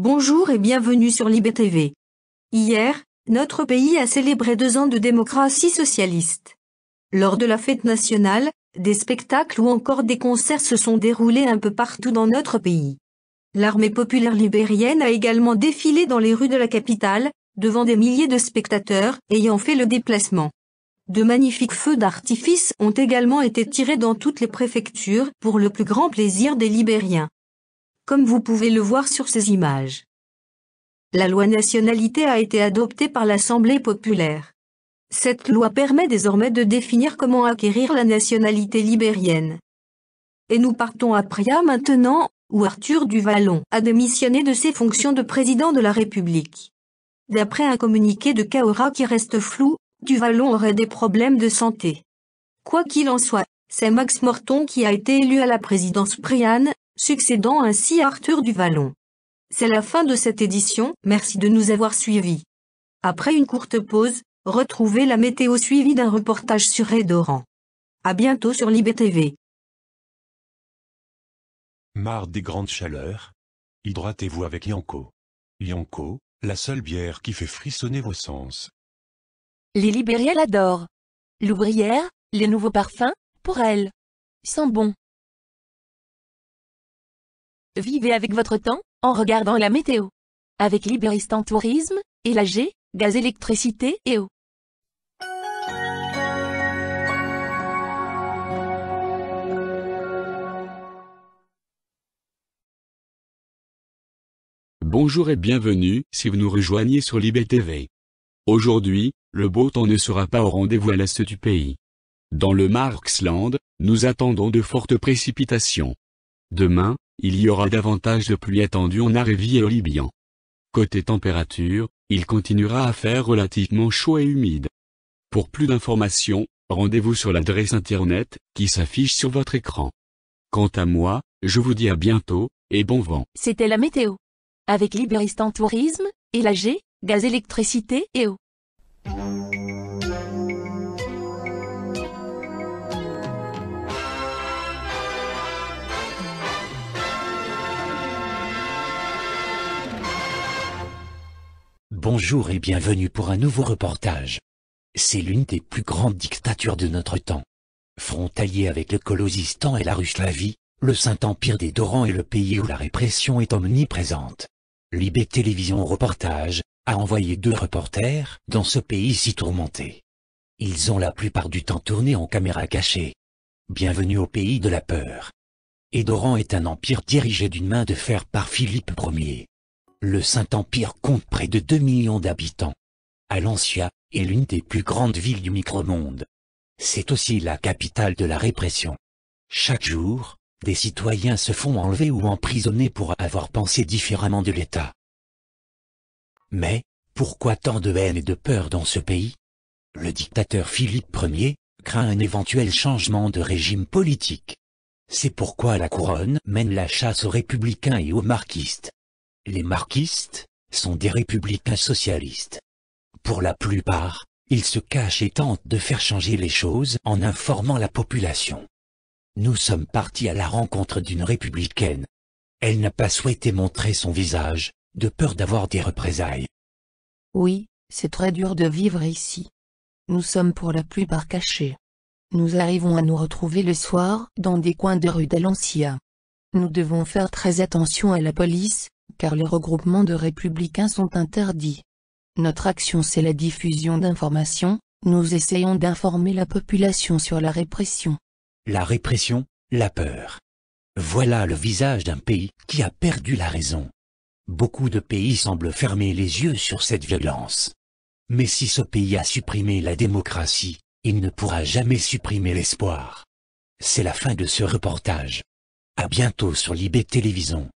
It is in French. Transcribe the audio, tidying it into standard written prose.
Bonjour et bienvenue sur Libé TV. Hier, notre pays a célébré 2 ans de démocratie socialiste. Lors de la fête nationale, des spectacles ou encore des concerts se sont déroulés un peu partout dans notre pays. L'armée populaire libérienne a également défilé dans les rues de la capitale, devant des milliers de spectateurs ayant fait le déplacement. De magnifiques feux d'artifice ont également été tirés dans toutes les préfectures pour le plus grand plaisir des Libériens. Comme vous pouvez le voir sur ces images. La loi nationalité a été adoptée par l'Assemblée populaire. Cette loi permet désormais de définir comment acquérir la nationalité libérienne. Et nous partons à Praia maintenant, où Arthur du Vallon a démissionné de ses fonctions de président de la République. D'après un communiqué de Cahora qui reste flou, du Vallon aurait des problèmes de santé. Quoi qu'il en soit, c'est Max Morton qui a été élu à la présidence Priane, succédant ainsi à Arthur du Vallon. C'est la fin de cette édition, merci de nous avoir suivis. Après une courte pause, retrouvez la météo suivie d'un reportage sur Edoran. À bientôt sur Libé TV. Marre des grandes chaleurs? Hydratez-vous avec Yanko. Yanko, la seule bière qui fait frissonner vos sens. Les Libériens l'adorent. L'ouvrière, les nouveaux parfums, pour elle. Sent bon. Vivez avec votre temps, en regardant la météo. Avec Libéristan Tourisme, et la G, gaz, électricité et eau. Bonjour et bienvenue, si vous nous rejoignez sur Libé TV. Aujourd'hui, le beau temps ne sera pas au rendez-vous à l'est du pays. Dans le Marksland, nous attendons de fortes précipitations. Demain, il y aura davantage de pluie attendue en Arévie et au Libyen. Côté température, il continuera à faire relativement chaud et humide. Pour plus d'informations, rendez-vous sur l'adresse internet qui s'affiche sur votre écran. Quant à moi, je vous dis à bientôt, et bon vent. C'était la météo. Avec Libéristan Tourisme, et la G, gaz, électricité et eau. Bonjour et bienvenue pour un nouveau reportage. C'est l'une des plus grandes dictatures de notre temps. Frontalier avec le Kolozistan et la Yougoslavie, le Saint-Empire des Dorans est le pays où la répression est omniprésente. Libé Télévision Reportage a envoyé 2 reporters dans ce pays si tourmenté. Ils ont la plupart du temps tourné en caméra cachée. Bienvenue au pays de la peur. Edoran est un empire dirigé d'une main de fer par Philippe Ier. Le Saint-Empire compte près de 2 millions d'habitants. Alancia est l'une des plus grandes villes du micro-monde. C'est aussi la capitale de la répression. Chaque jour, des citoyens se font enlever ou emprisonner pour avoir pensé différemment de l'État. Mais, pourquoi tant de haine et de peur dans ce pays? Le dictateur Philippe Ier craint un éventuel changement de régime politique. C'est pourquoi la couronne mène la chasse aux républicains et aux marquistes. Les marquistes sont des républicains socialistes. Pour la plupart, ils se cachent et tentent de faire changer les choses en informant la population. Nous sommes partis à la rencontre d'une républicaine. Elle n'a pas souhaité montrer son visage, de peur d'avoir des représailles. Oui, c'est très dur de vivre ici. Nous sommes pour la plupart cachés. Nous arrivons à nous retrouver le soir dans des coins de rue d'Alancia. Nous devons faire très attention à la police, car les regroupements de républicains sont interdits. Notre action c'est la diffusion d'informations, nous essayons d'informer la population sur la répression. La répression, la peur. Voilà le visage d'un pays qui a perdu la raison. Beaucoup de pays semblent fermer les yeux sur cette violence. Mais si ce pays a supprimé la démocratie, il ne pourra jamais supprimer l'espoir. C'est la fin de ce reportage. À bientôt sur Libé Télévision.